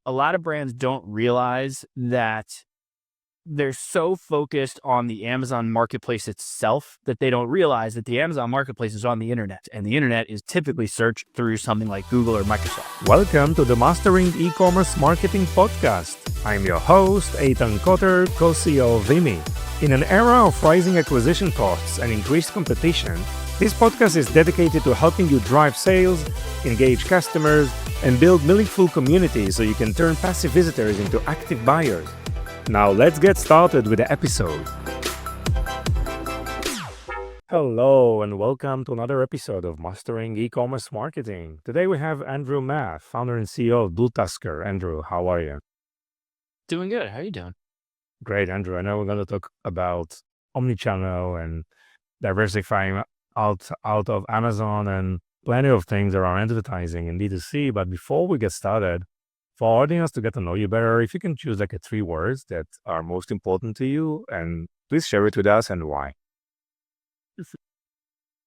a lot of brands don't realize that they're so focused on the Amazon marketplace itself that they don't realize that the Amazon marketplace is on the internet, and the internet is typically searched through something like Google or Microsoft. Welcome to the Mastering E-commerce Marketing Podcast. I'm your host, Eitan Kotter, co-CEO of Vimy. In an era of rising acquisition costs and increased competition, this podcast is dedicated to helping you drive sales, engage customers, and build meaningful communities so you can turn passive visitors into active buyers. Now let's get started with the episode. Hello and welcome to another episode of Mastering E-commerce Marketing. Today we have Andrew Maff, founder and CEO of BlueTuskr. Andrew, how are you? Doing good. How are you doing? Great, Andrew. I know we're going to talk about Omnichannel and diversifying out of Amazon and plenty of things around advertising and D2C. But before we get started, for our audience to get to know you better, if you can choose like 3 words that are most important to you, and please share it with us and why.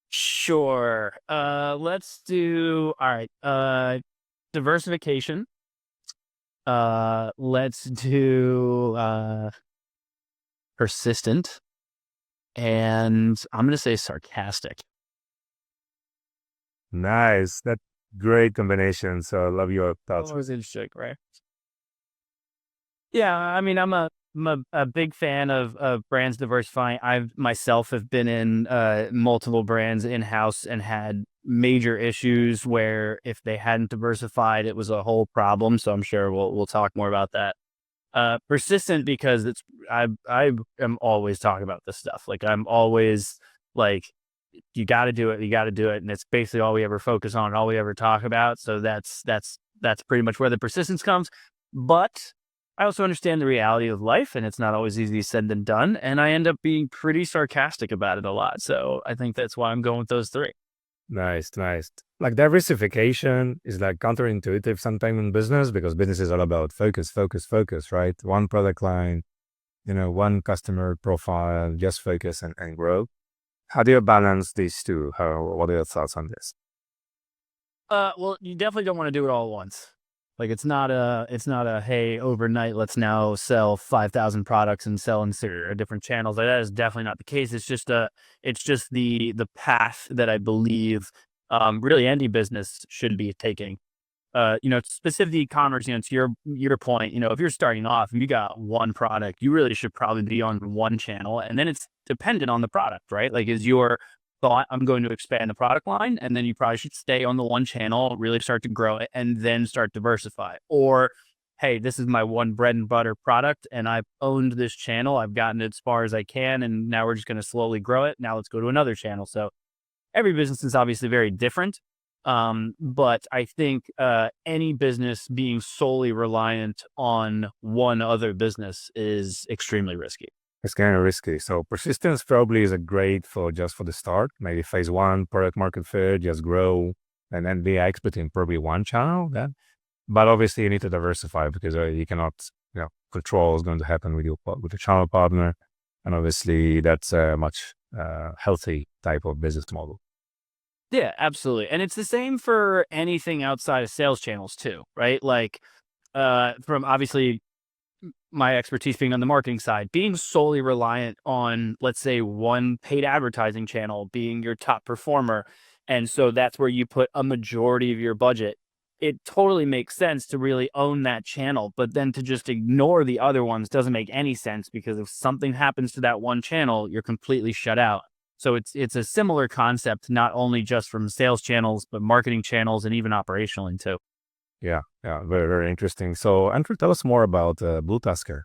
Sure. Let's do, all right. Diversification. Let's do persistent. And I'm going to say sarcastic. Nice. That's great combination. So I love your thoughts. Always interesting, right? Yeah, I mean, I'm a big fan of brands diversifying. I've myself have been in multiple brands in-house and had major issues where if they hadn't diversified, it was a whole problem. So I'm sure we'll talk more about that. Persistent because I am always talking about this stuff. Like I'm always like, you got to do it, and it's basically all we ever focus on, all we ever talk about. So that's pretty much where the persistence comes. But I also understand the reality of life, and it's not always easy said than done. And I end up being pretty sarcastic about it a lot. So I think that's why I'm going with those 3. Nice. Like diversification is like counterintuitive sometimes in business because business is all about focus, right? One product line, one customer profile, just focus and grow. How do you balance these two? What are your thoughts on this? Well, you definitely don't want to do it all at once. Like it's not a, hey, overnight, let's now sell 5,000 products and sell in different channels. Like that is definitely not the case. It's just the path that I believe, really any business should be taking. Specific e-commerce, to your point, if you're starting off, you got one product, you really should probably be on one channel, and then it's dependent on the product, right? Like is your thought, I'm going to expand the product line, and then you probably should stay on the one channel, really start to grow it, and then start diversify. Or, hey, this is my one bread and butter product, and I've owned this channel, I've gotten it as far as I can, and now we're just going to slowly grow it. Now let's go to another channel. So every business is obviously very different. But I think any business being solely reliant on one other business is extremely risky. It's kind of risky. So persistence probably is a great for the start. Maybe phase 1, product market fit, just grow and then be expert in probably one channel. Then, but obviously you need to diversify because you cannot, control is going to happen with the channel partner, and obviously that's a much healthy type of business model. Yeah, absolutely. And it's the same for anything outside of sales channels too, right? Like from obviously my expertise being on the marketing side, being solely reliant on, let's say, one paid advertising channel being your top performer. And so that's where you put a majority of your budget. It totally makes sense to really own that channel, but then to just ignore the other ones doesn't make any sense, because if something happens to that one channel, you're completely shut out. So it's a similar concept, not only just from sales channels, but marketing channels and even operationally too. Yeah, very, very interesting. So Andrew, tell us more about BlueTuskr.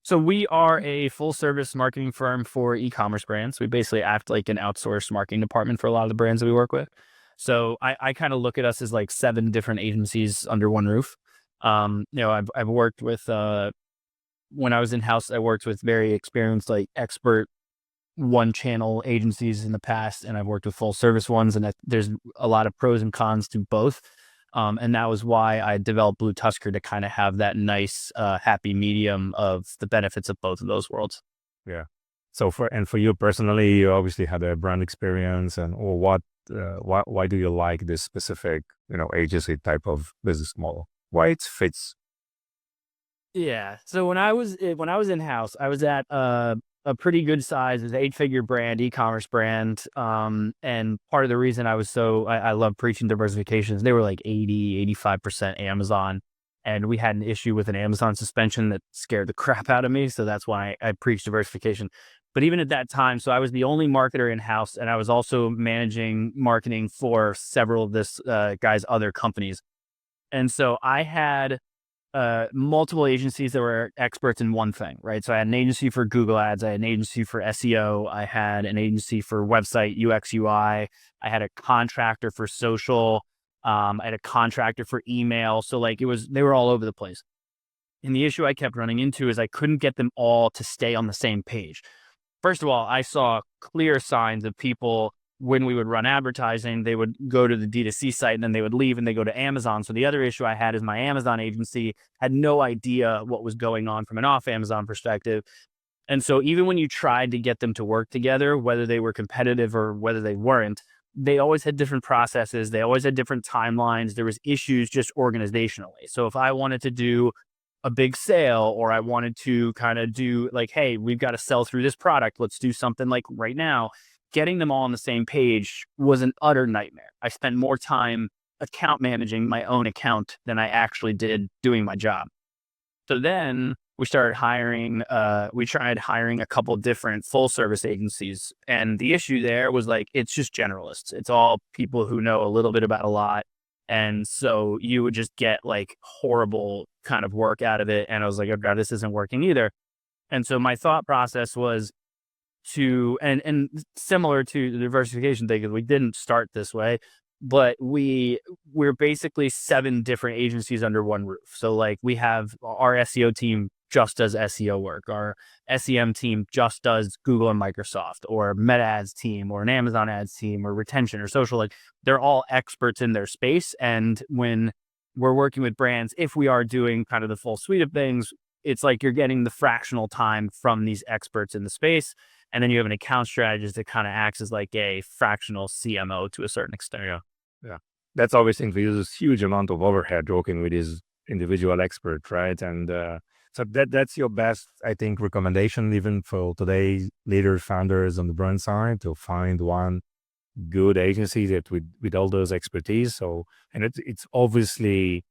So we are a full service marketing firm for e-commerce brands. We basically act like an outsourced marketing department for a lot of the brands that we work with. So I kind of look at us as like 7 different agencies under one roof. I've worked with, when I was in-house, I worked with very experienced, like expert one channel agencies in the past, and I've worked with full service ones, and there's a lot of pros and cons to both. And that was why I developed BlueTuskr, to kind of have that nice, happy medium of the benefits of both of those worlds. Yeah. So for you personally, you obviously had a brand experience, and why do you like this specific, agency type of business model? why it fits. Yeah. So when I was in house, I was at a pretty good size, an 8-figure brand, e-commerce brand. And part of the reason I love preaching diversification is they were like 85% Amazon. And we had an issue with an Amazon suspension that scared the crap out of me. So that's why I preached diversification. But even at that time, so I was the only marketer in house, and I was also managing marketing for several of this guy's other companies. And so I had multiple agencies that were experts in one thing, right? So I had an agency for Google Ads, I had an agency for SEO, I had an agency for website UX UI, I had a contractor for social, I had a contractor for email. So like they were all over the place. And the issue I kept running into is I couldn't get them all to stay on the same page. First of all, I saw clear signs of people when we would run advertising, they would go to the D2C site and then they would leave and they go to Amazon. So the other issue I had is my Amazon agency had no idea what was going on from an off Amazon perspective. And so even when you tried to get them to work together, whether they were competitive or whether they weren't, they always had different processes. They always had different timelines. There was issues just organizationally. So if I wanted to do a big sale, or I wanted to kind of do like, hey, we've got to sell through this product, let's do something like right now, getting them all on the same page was an utter nightmare. I spent more time account managing my own account than I actually did doing my job. So then we started hiring, we tried hiring a couple different full service agencies. And the issue there was like, it's just generalists. It's all people who know a little bit about a lot. And so you would just get like horrible kind of work out of it. And I was like, oh God, this isn't working either. And so my thought process was and similar to the diversification thing, because we didn't start this way, but we're basically 7 different agencies under one roof. So like we have our SEO team just does SEO work. Our SEM team just does Google and Microsoft, or Meta Ads team, or an Amazon Ads team, or retention or social. Like they're all experts in their space. And when we're working with brands, if we are doing kind of the full suite of things, it's like you're getting the fractional time from these experts in the space. And then you have an account strategist that kind of acts as like a fractional CMO to a certain extent. Yeah. That's obviously uses huge amount of overhead working with these individual experts, right? And so that's your best, I think, recommendation even for today's leaders, founders on the brand side, to find one good agency that with all those expertise. So, and it's obviously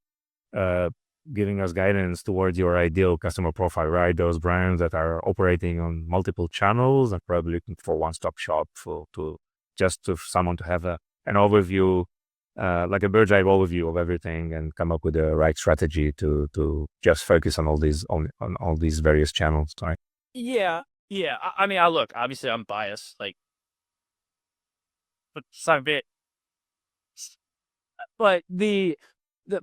giving us guidance towards your ideal customer profile, right? Those brands that are operating on multiple channels and probably looking for one-stop shop to someone to have an overview, like a bird's eye overview of everything, and come up with the right strategy to just focus on all these on all these various channels, right? Yeah. I mean, I look, obviously I'm biased, like, but some bit. But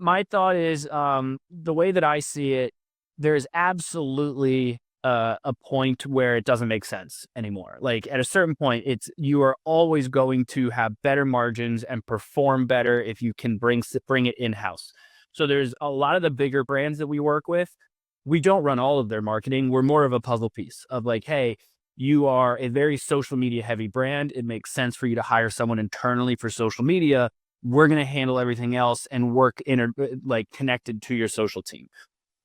my thought is, the way that I see it, there's absolutely a point where it doesn't make sense anymore. Like at a certain point, you are always going to have better margins and perform better if you can bring it in house. So there's a lot of the bigger brands that we work with. We don't run all of their marketing. We're more of a puzzle piece of like, hey, you are a very social media heavy brand. It makes sense for you to hire someone internally for social media. We're going to handle everything else and work like connected to your social team.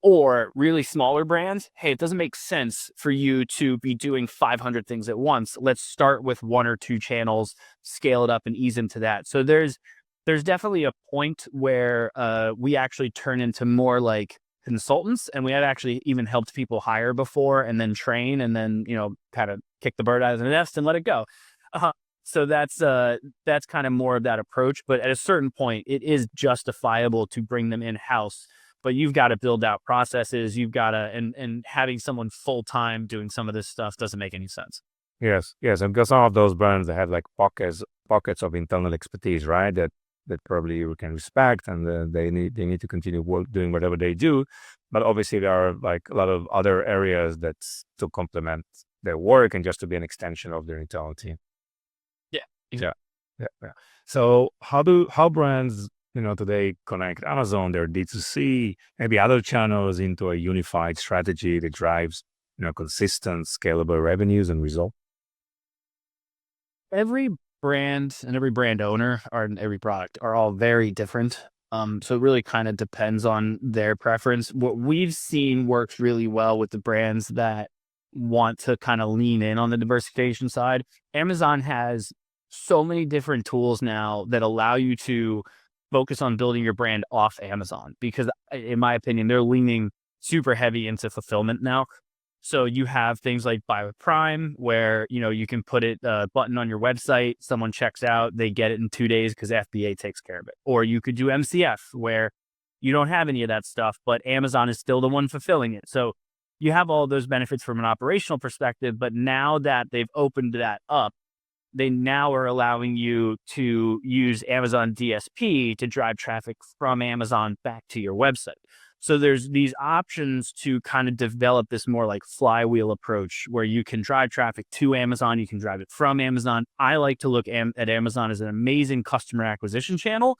Or really smaller brands, hey, it doesn't make sense for you to be doing 500 things at once. Let's start with 1 or 2 channels, scale it up and ease into that. So there's definitely a point where we actually turn into more like consultants, and we have actually even helped people hire before and then train and then, kind of kick the bird out of the nest and let it go. So that's kind of more of that approach. But at a certain point, it is justifiable to bring them in house. But you've got to build out processes. You've got to, and having someone full time doing some of this stuff doesn't make any sense. Yes, and because some of those brands, they have like pockets of internal expertise, right? That probably you can respect, and they need to continue doing whatever they do. But obviously, there are like a lot of other areas that's to complement their work and just to be an extension of their internal team. Yeah. Exactly. Yeah. So how brands today connect Amazon, their D2C, maybe other channels into a unified strategy that drives consistent, scalable revenues and results? Every brand and every brand owner and every product are all very different. So it really kind of depends on their preference. What we've seen works really well with the brands that want to kind of lean in on the diversification side. Amazon has so many different tools now that allow you to focus on building your brand off Amazon because, in my opinion, they're leaning super heavy into fulfillment now. So you have things like Buy with Prime, where you can put a button on your website, someone checks out, they get it in 2 days because FBA takes care of it. Or you could do MCF, where you don't have any of that stuff, but Amazon is still the one fulfilling it. So you have all those benefits from an operational perspective. But now that they've opened that up, they now are allowing you to use Amazon DSP to drive traffic from Amazon back to your website. So there's these options to kind of develop this more like flywheel approach where you can drive traffic to Amazon, you can drive it from Amazon. I like to look at Amazon as an amazing customer acquisition channel,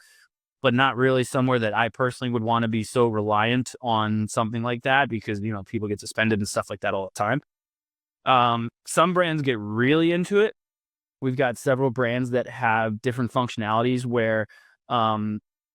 but not really somewhere that I personally would want to be so reliant on something like that because, people get suspended and stuff like that all the time. Some brands get really into it. We've got several brands that have different functionalities where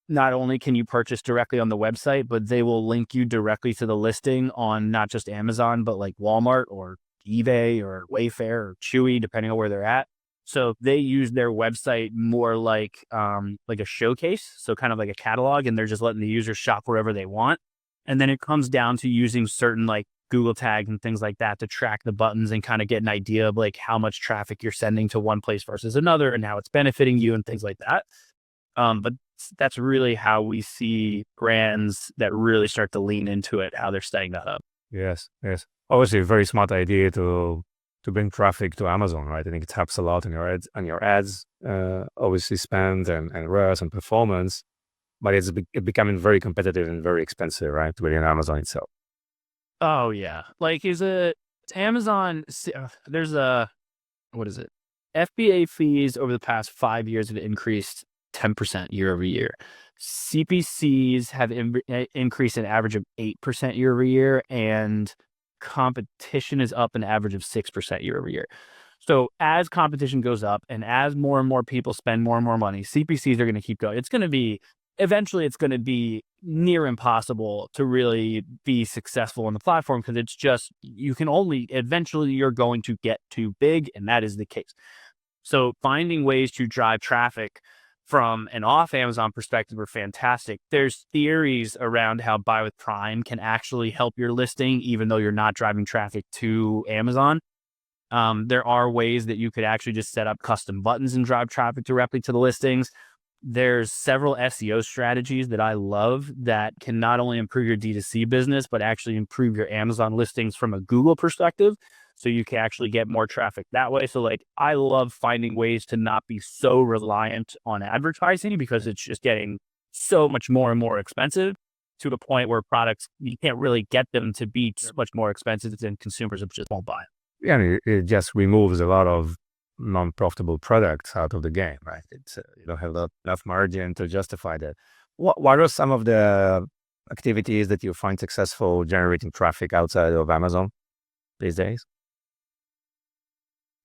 not only can you purchase directly on the website, but they will link you directly to the listing on not just Amazon, but like Walmart or eBay or Wayfair or Chewy, depending on where they're at. So they use their website more like a showcase, so kind of like a catalog, and they're just letting the user shop wherever they want. And then it comes down to using certain like Google tags and things like that to track the buttons and kind of get an idea of like how much traffic you're sending to one place versus another and how it's benefiting you and things like that. But that's really how we see brands that really start to lean into it, how they're setting that up. Yes. Obviously, a very smart idea to bring traffic to Amazon, right? I think it helps a lot on your ads, obviously spend and ROAS and performance, but it's becoming very competitive and very expensive, right? Within Amazon itself. Oh yeah, like Amazon? There's what is it? FBA fees over the past 5 years have increased 10% year over year. CPCs have increased an average of 8% year over year, and competition is up an average of 6% year over year. So as competition goes up and as more and more people spend more and more money, CPCs are going to keep going. Eventually it's going to be near impossible to really be successful on the platform because it's just, eventually you're going to get too big, and that is the case. So finding ways to drive traffic from an off Amazon perspective are fantastic. There's theories around how Buy with Prime can actually help your listing, even though you're not driving traffic to Amazon. There are ways that you could actually just set up custom buttons and drive traffic directly to the listings. There's several SEO strategies that I love that can not only improve your D2C business, but actually improve your Amazon listings from a Google perspective. So you can actually get more traffic that way. So I love finding ways to not be so reliant on advertising because it's just getting so much more and more expensive to the point where products, you can't really get them to be so much more expensive than consumers just won't buy. Yeah, and it just removes a lot of non-profitable products out of the game, right? It's you don't have enough margin to justify that. What are some of the activities that you find successful generating traffic outside of Amazon these days?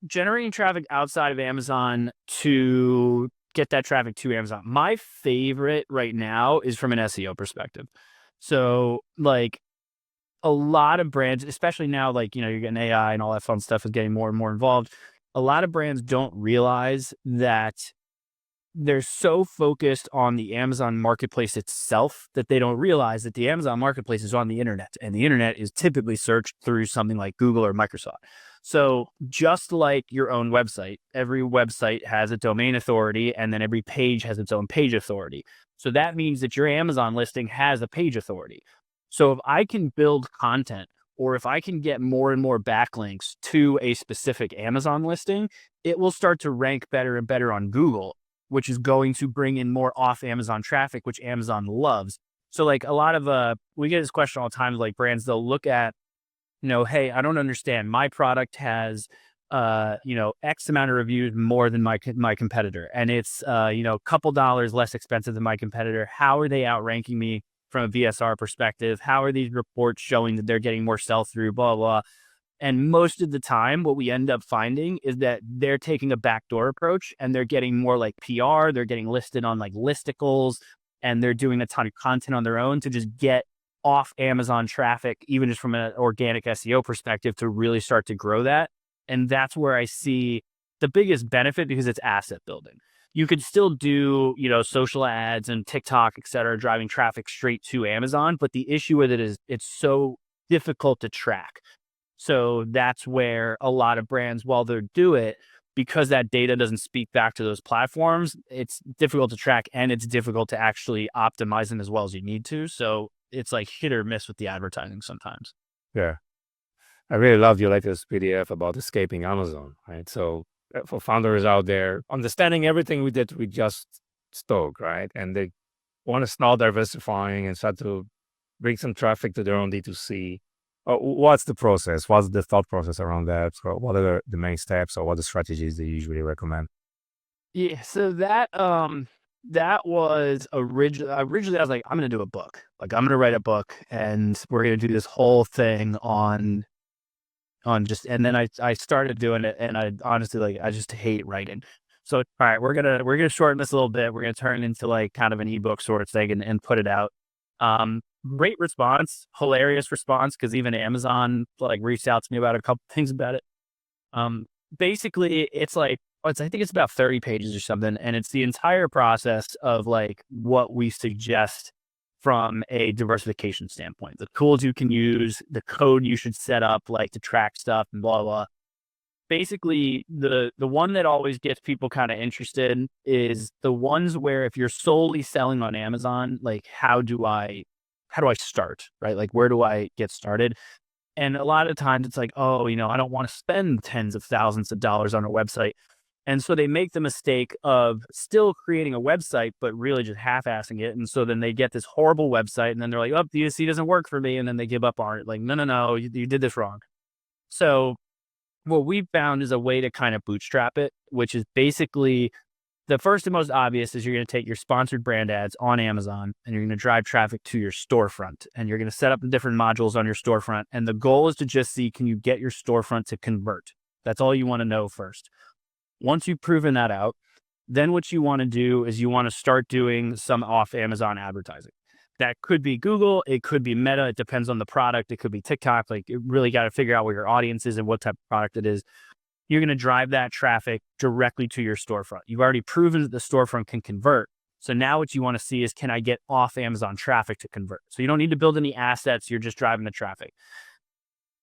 Generating traffic outside of Amazon to get that traffic to Amazon. My favorite right now is from an SEO perspective. So a lot of brands, especially now, you're getting AI and all that fun stuff is getting more and more involved. A lot of brands don't realize that they're so focused on the Amazon marketplace itself that they don't realize that the Amazon marketplace is on the internet, and the internet is typically searched through something like Google or Microsoft. So just like your own website, every website has a domain authority, and then every page has its own page authority. So that means that your Amazon listing has a page authority. So if I can build content, or if I can get more and more backlinks to a specific Amazon listing, it will start to rank better and better on Google, which is going to bring in more off Amazon traffic, which Amazon loves. So a lot of, we get this question all the time, brands, they'll look at, hey, I don't understand. My product has, X amount of reviews more than my competitor. And it's, couple dollars less expensive than my competitor. How are they outranking me from a VSR perspective? How are these reports showing that they're getting more sell through, blah, blah. And most of the time, what we end up finding is that they're taking a backdoor approach and they're getting more PR. They're getting listed on listicles. and they're doing a ton of content on their own to just get off Amazon traffic, even just from an organic SEO perspective, to really start to grow that. And that's where I see the biggest benefit, because it's asset building. You could still do, social ads and TikTok, et cetera, driving traffic straight to Amazon. But the issue with it is it's so difficult to track. So that's where a lot of brands, while they do it, because that data doesn't speak back to those platforms, it's difficult to track, and it's difficult to actually optimize them as well as you need to. So it's like hit or miss with the advertising sometimes. Yeah. I really loved your latest PDF about escaping Amazon, right? So for founders out there, understanding everything we just spoke, right? And they want to start diversifying and start to bring some traffic to their own D2C. What's the process? What's the thought process around that? So what are the main steps, or what are the strategies they usually recommend? Yeah, so that was originally I was like, I'm gonna do a book. Like, I'm gonna write a book, and we're gonna do this whole thing on just, and then I started doing it, and I honestly, like, I just hate writing. So all right, we're gonna shorten this a little bit. We're gonna turn it into like kind of an ebook sort of thing, and put it out. Great response, hilarious response, because even Amazon like reached out to me about a couple things about it. Basically it's like, I think it's about 30 pages or something, and it's the entire process of like what we suggest from a diversification standpoint, the tools you can use, the code you should set up, like to track stuff and blah, blah. Basically, the one that always gets people kind of interested is the ones where if you're solely selling on Amazon, like how do I start, right? Like, where do I get started? And a lot of times it's like, oh, I don't want to spend tens of thousands of dollars on a website. And so they make the mistake of still creating a website, but really just half-assing it. And so then they get this horrible website, and then they're like, oh, the UC doesn't work for me. And then they give up on it. Like, no, you did this wrong. So what we've found is a way to kind of bootstrap it, which is basically the first and most obvious is you're going to take your sponsored brand ads on Amazon, and you're going to drive traffic to your storefront, and you're going to set up the different modules on your storefront. And the goal is to just see, can you get your storefront to convert? That's all you want to know first. Once you've proven that out, then what you want to do is you want to start doing some off Amazon advertising. That could be Google, it could be Meta, it depends on the product, it could be TikTok. Like, you really got to figure out where your audience is and what type of product it is. You're going to drive that traffic directly to your storefront. You've already proven that the storefront can convert. So now what you want to see is, can I get off Amazon traffic to convert? So you don't need to build any assets, you're just driving the traffic.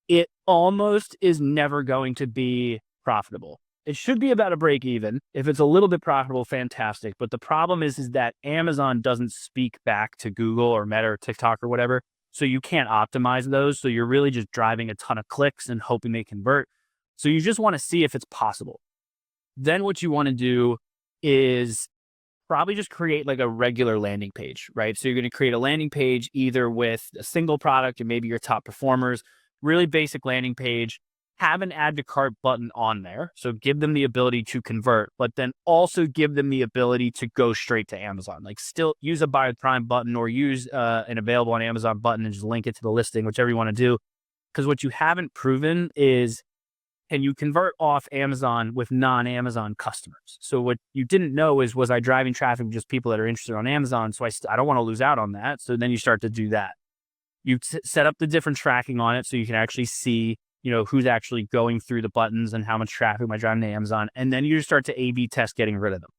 It almost is never going to be profitable. It should be about a break even. If it's a little bit profitable, fantastic. But the problem is that Amazon doesn't speak back to Google or Meta or TikTok or whatever. So you can't optimize those. So you're really just driving a ton of clicks and hoping they convert. So you just want to see if it's possible. Then what you want to do is probably just create like a regular landing page, right? So you're going to create a landing page either with a single product or maybe your top performers, really basic landing page. Have an add to cart button on there. So give them the ability to convert, but then also give them the ability to go straight to Amazon. Like, still use a buy with Prime button, or use an available on Amazon button, and just link it to the listing, whichever you want to do. Because what you haven't proven is, can you convert off Amazon with non-Amazon customers? So what you didn't know is, was I driving traffic with just people that are interested on Amazon? So I don't want to lose out on that. So then you start to do that. You set up the different tracking on it so you can actually see, who's actually going through the buttons and how much traffic am I driving to Amazon. And then you start to A/B test getting rid of them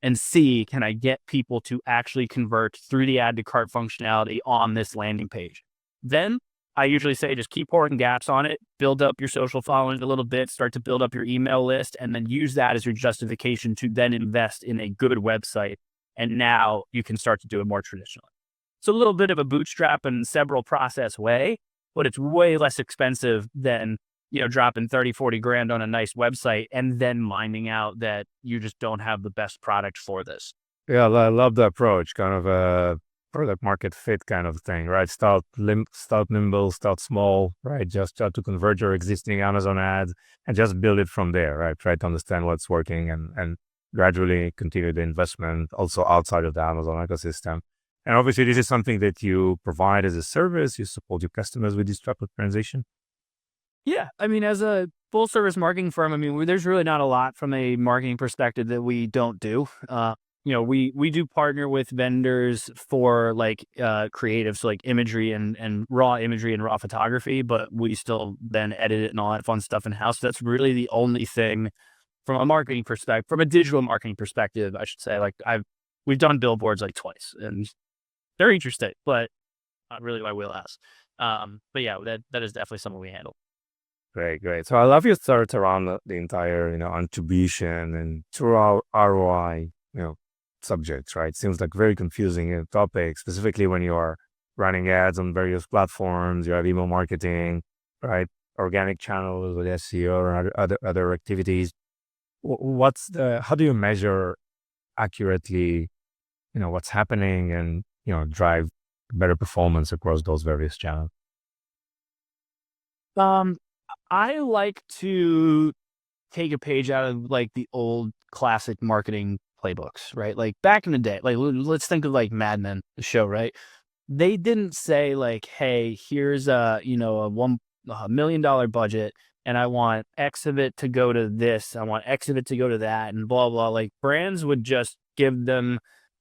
and see, can I get people to actually convert through the add to cart functionality on this landing page? Then I usually say, just keep pouring gas on it, build up your social following a little bit, start to build up your email list, and then use that as your justification to then invest in a good website. And now you can start to do it more traditionally. It's a little bit of a bootstrap and several process way, but it's way less expensive than, dropping 30, 40 grand on a nice website and then finding out that you just don't have the best product for this. Yeah, I love the approach, kind of a product market fit kind of thing, right? Start nimble, start small, right? Just try to convert your existing Amazon ads and just build it from there, right? Try to understand what's working and gradually continue the investment also outside of the Amazon ecosystem. And obviously, this is something that you provide as a service. You support your customers with this type of transition. Yeah. I mean, as a full service marketing firm, there's really not a lot from a marketing perspective that we don't do. we do partner with vendors for like creative, so like imagery and raw imagery and raw photography, but we still then edit it and all that fun stuff in house. That's really the only thing from a marketing perspective, from a digital marketing perspective, I should say. Like we've done billboards like twice, and they're interesting, but not really my wheelhouse. But yeah, that is definitely something we handle. Great. So I love your thoughts around the entire, attribution and true ROI, subjects, right? Seems like very confusing topic, specifically when you are running ads on various platforms, you have email marketing, right? Organic channels with SEO or other activities. How do you measure accurately, what's happening and, drive better performance across those various channels? I like to take a page out of like the old classic marketing playbooks, right? Like back in the day, like let's think of like Mad Men, the show, right? They didn't say like, hey, here's a $1 million budget, and I want X of it to go to this, I want X of it to go to that, and blah blah. Like brands would just give them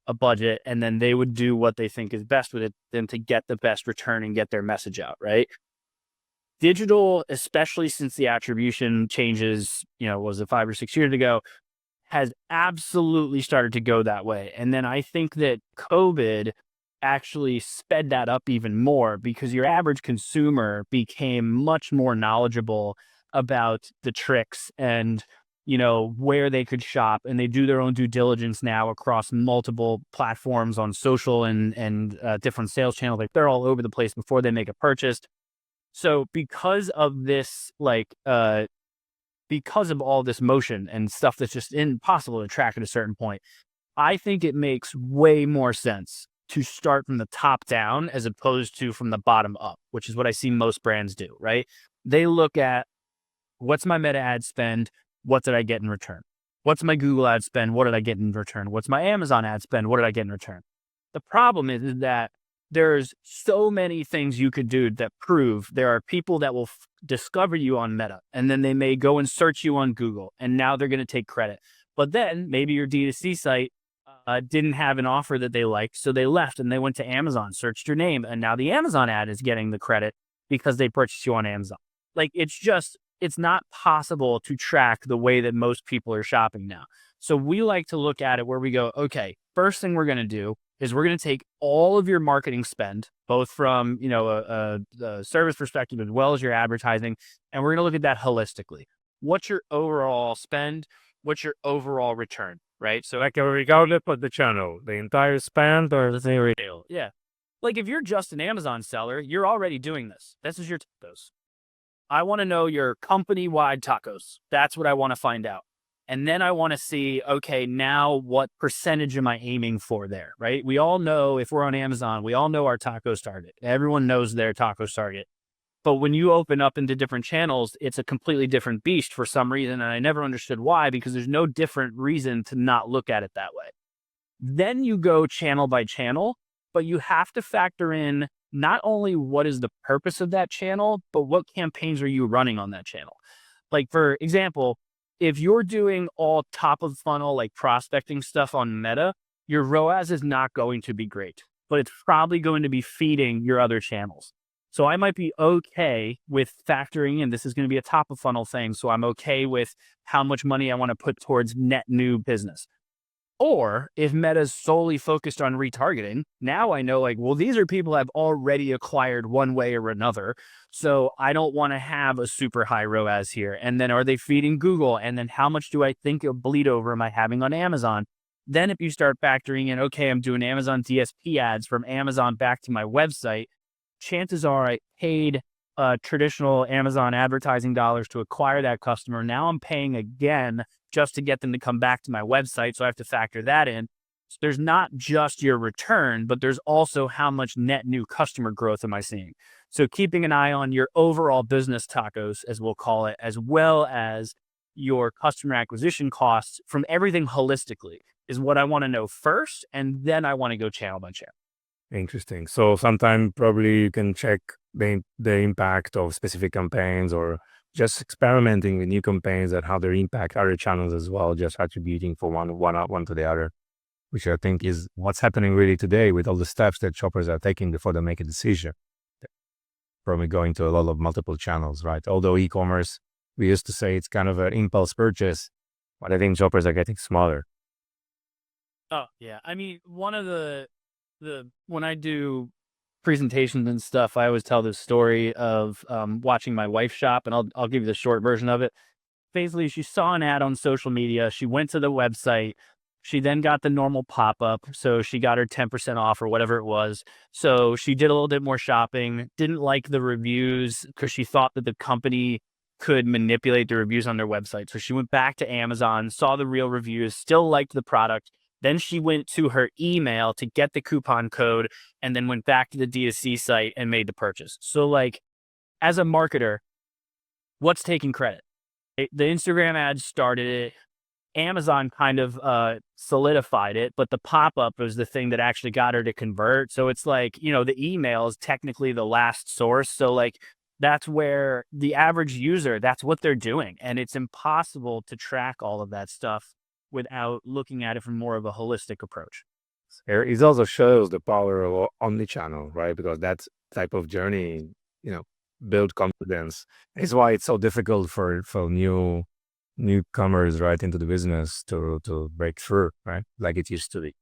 a budget, and then they would do what they think is best with it, then to get the best return and get their message out, right? Digital, especially since the attribution changes, was it 5 or 6 years ago, has absolutely started to go that way. And then I think that COVID actually sped that up even more because your average consumer became much more knowledgeable about the tricks and, where they could shop, and they do their own due diligence now across multiple platforms on social and different sales channels. Like they're all over the place before they make a purchase. So because of this, because of all this motion and stuff that's just impossible to track at a certain point, I think it makes way more sense to start from the top down as opposed to from the bottom up, which is what I see most brands do, right? They look at what's my meta ad spend? What did I get in return? What's my Google ad spend? What did I get in return? What's my Amazon ad spend? What did I get in return? The problem is that there's so many things you could do that prove there are people that will discover you on Meta, and then they may go and search you on Google, and now they're going to take credit. But then maybe your D2C site didn't have an offer that they liked, so they left and they went to Amazon, searched your name, and now the Amazon ad is getting the credit because they purchased you on Amazon. Like it's not possible to track the way that most people are shopping now. So we like to look at it where we go, okay, first thing we're going to do is we're going to take all of your marketing spend, both from, a service perspective as well as your advertising, and we're going to look at that holistically. What's your overall spend? What's your overall return, right? So like regardless of the channel, the entire spend or the retail. Yeah. Like if you're just an Amazon seller, you're already doing this. This is your tacos. I want to know your company-wide tacos. That's what I want to find out. And then I want to see, okay, now what percentage am I aiming for there, right? We all know if we're on Amazon, we all know our tacos target. Everyone knows their tacos target. But when you open up into different channels, it's a completely different beast for some reason. And I never understood why, because there's no different reason to not look at it that way. Then you go channel by channel, but you have to factor in not only what is the purpose of that channel, but what campaigns are you running on that channel? Like, for example, if you're doing all top of funnel, like prospecting stuff on Meta, your ROAS is not going to be great, but it's probably going to be feeding your other channels. So I might be okay with factoring in, this is going to be a top of funnel thing. So I'm okay with how much money I want to put towards net new business. Or if Meta is solely focused on retargeting, now I know, like, well, these are people I've already acquired one way or another. So I don't want to have a super high ROAS here. And then are they feeding Google? And then how much do I think of bleed over am I having on Amazon? Then if you start factoring in, okay, I'm doing Amazon DSP ads from Amazon back to my website, chances are I paid traditional Amazon advertising dollars to acquire that customer. Now I'm paying again just to get them to come back to my website. So I have to factor that in. So there's not just your return, but there's also how much net new customer growth am I seeing. So keeping an eye on your overall business tacos, as we'll call it, as well as your customer acquisition costs from everything holistically is what I want to know first. And then I want to go channel by channel. Interesting. So sometimes probably you can check the impact of specific campaigns or just experimenting with new campaigns and how they impact other channels as well, just attributing from one to the other. which I think is what's happening really today with all the steps that shoppers are taking before they make a decision. Probably going to a lot of multiple channels, right? Although e-commerce, we used to say it's kind of an impulse purchase, but I think shoppers are getting smarter. Oh yeah. I mean, one of the when I do presentations and stuff, I always tell this story of watching my wife shop, and I'll give you the short version of it. Basically, she saw an ad on social media. She went to the website. She then got the normal pop-up. So she got her 10% off or whatever it was. So she did a little bit more shopping, didn't like the reviews because she thought that the company could manipulate the reviews on their website. So she went back to Amazon, saw the real reviews, still liked the product. Then she went to her email to get the coupon code and then went back to the DSC site and made the purchase. So like as a marketer, what's taking credit? The Instagram ads started it. Amazon kind of solidified it, but the pop-up was the thing that actually got her to convert. So it's like, the email is technically the last source. So like that's where the average user, that's what they're doing. And it's impossible to track all of that stuff without looking at it from more of a holistic approach. It also shows the power of omnichannel, right? Because that type of journey, build confidence. It's why it's so difficult for newcomers right into the business to break through, right? Like it used to be.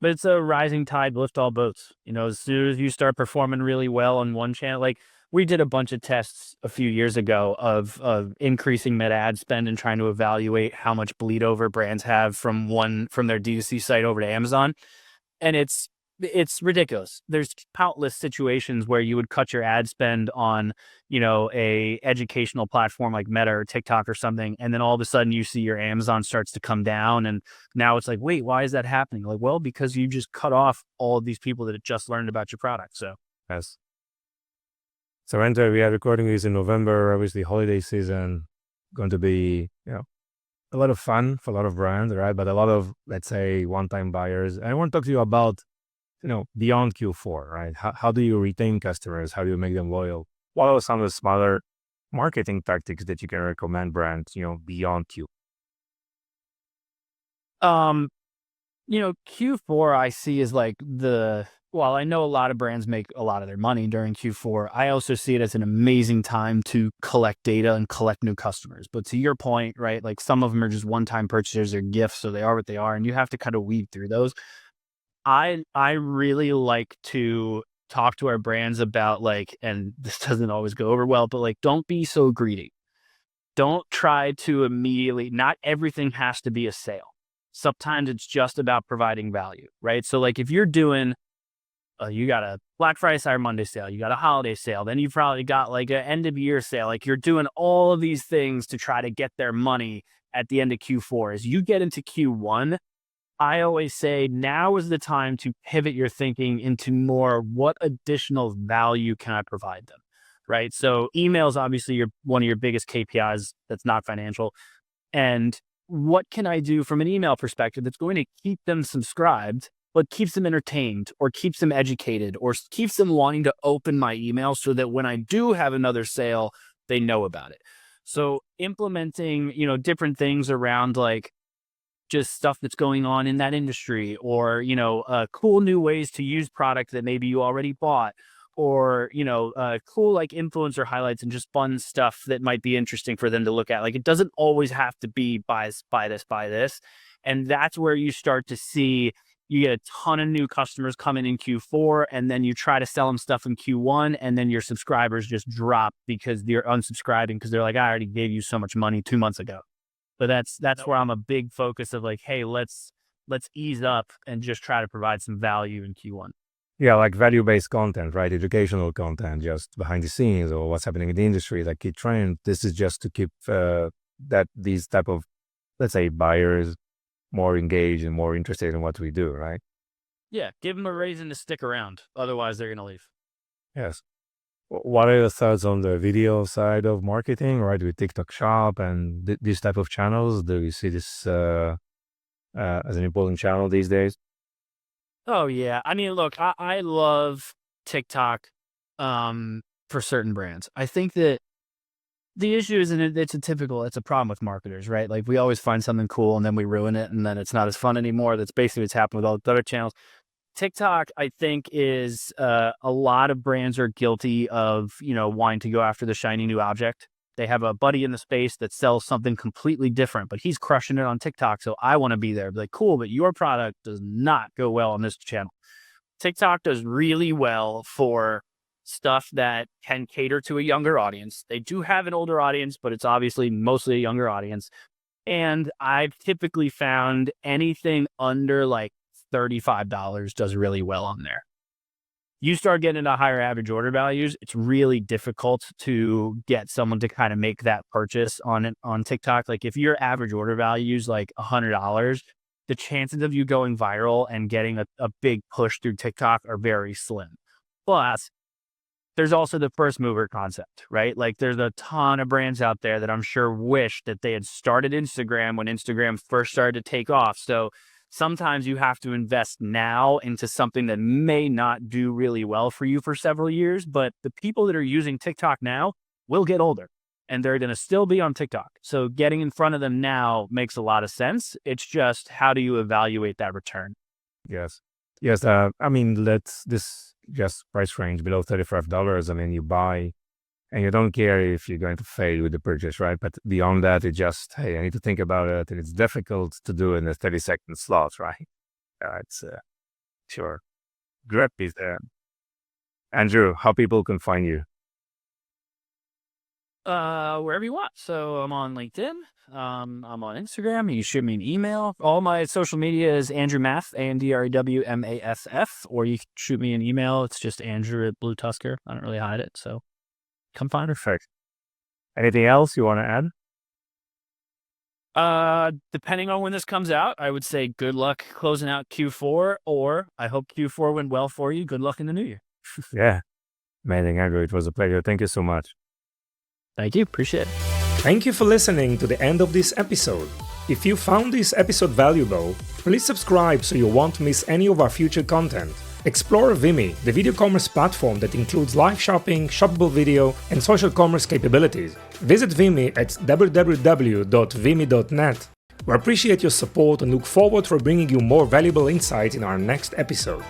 But it's a rising tide lift all boats. As soon as you start performing really well on one channel, like we did a bunch of tests a few years ago of increasing meta ad spend and trying to evaluate how much bleed over brands have from their D2C site over to Amazon. And it's ridiculous. There's countless situations where you would cut your ad spend on, a educational platform like Meta or TikTok or something, and then all of a sudden you see your Amazon starts to come down, and now it's like, wait, why is that happening? Like, well, because you just cut off all of these people that had just learned about your product. So, Yes. So, Enter, we are recording this in November, obviously holiday season, going to be, a lot of fun for a lot of brands, right? But a lot of, let's say, one-time buyers. And I want to talk to you about, beyond Q4, right? How do you retain customers? How do you make them loyal? What are some of the smaller marketing tactics that you can recommend brands, beyond Q? Q4 I see is like well, I know a lot of brands make a lot of their money during Q4. I also see it as an amazing time to collect data and collect new customers. But to your point, right, like some of them are just one-time purchases or gifts, so they are what they are, and you have to kind of weed through those. I really like to talk to our brands about like, and this doesn't always go over well, but like, don't be so greedy. Don't try to immediately, not everything has to be a sale. Sometimes it's just about providing value, right? So like if you're doing, you got a Black Friday, Cyber Monday sale, you got a holiday sale, then you probably got like an end of year sale. Like you're doing all of these things to try to get their money at the end of Q4. As you get into Q1, I always say now is the time to pivot your thinking into more what additional value can I provide them, right? So emails, obviously, one of your biggest KPIs that's not financial. And what can I do from an email perspective that's going to keep them subscribed, but keeps them entertained or keeps them educated or keeps them wanting to open my email so that when I do have another sale, they know about it. So implementing, different things around like, just stuff that's going on in that industry or, cool new ways to use product that maybe you already bought or, cool like influencer highlights and just fun stuff that might be interesting for them to look at. Like it doesn't always have to be buy this. And that's where you start to see you get a ton of new customers coming in Q4 and then you try to sell them stuff in Q1 and then your subscribers just drop because they're unsubscribing because they're like, I already gave you so much money 2 months ago. But that's where I'm a big focus of like, hey, let's ease up and just try to provide some value in Q1. Yeah, like value-based content, right? Educational content, just behind the scenes or what's happening in the industry, like key trend. This is just to keep these type of, let's say, buyers more engaged and more interested in what we do, right? Yeah, give them a reason to stick around. Otherwise, they're going to leave. Yes. What are your thoughts on the video side of marketing, right? With TikTok Shop and these type of channels, do you see this as an important channel these days? Oh yeah, I mean, look, I love TikTok for certain brands. I think that The issue is, and it's a problem with marketers, right? Like we always find something cool and then we ruin it and then it's not as fun anymore. That's basically what's happened with all the other channels. TikTok, I think, is a lot of brands are guilty of, wanting to go after the shiny new object. They have a buddy in the space that sells something completely different, but he's crushing it on TikTok. So I want to be there. Be like, cool, but your product does not go well on this channel. TikTok does really well for stuff that can cater to a younger audience. They do have an older audience, but it's obviously mostly a younger audience. And I've typically found anything under like $35 does really well on there. You start getting into higher average order values, it's really difficult to get someone to kind of make that purchase on TikTok. Like if your average order value is like $100, the chances of you going viral and getting a big push through TikTok are very slim. But there's also the first mover concept, right? Like there's a ton of brands out there that I'm sure wish that they had started Instagram when Instagram first started to take off. So sometimes you have to invest now into something that may not do really well for you for several years, but the people that are using TikTok now will get older and they're going to still be on TikTok. So getting in front of them now makes a lot of sense. It's just, how do you evaluate that return? Yes. I mean, this just price range below $35. I mean, you buy and you don't care if you're going to fail with the purchase, right? But beyond that, it's just, hey, I need to think about it. And it's difficult to do in a 30-second slot, right? It's sure. Great piece there. Andrew, how people can find you? Wherever you want. So I'm on LinkedIn. I'm on Instagram. You shoot me an email. All my social media is Andrew Maff, AndrewMaff, or you can shoot me an email. It's just Andrew at BlueTuskr. I don't really hide it. So come find her. Perfect. Anything else you want to add? Depending on when this comes out, I would say good luck closing out Q4, or I hope Q4 went well for you. Good luck in the new year. Yeah. Amazing, Andrew. It was a pleasure. Thank you so much. Thank you. Appreciate it. Thank you for listening to the end of this episode. If you found this episode valuable, please subscribe so you won't miss any of our future content. Explore Vimy, the video commerce platform that includes live shopping, shoppable video, and social commerce capabilities. Visit Vimy at www.vimy.net. We appreciate your support and look forward for bringing you more valuable insights in our next episode.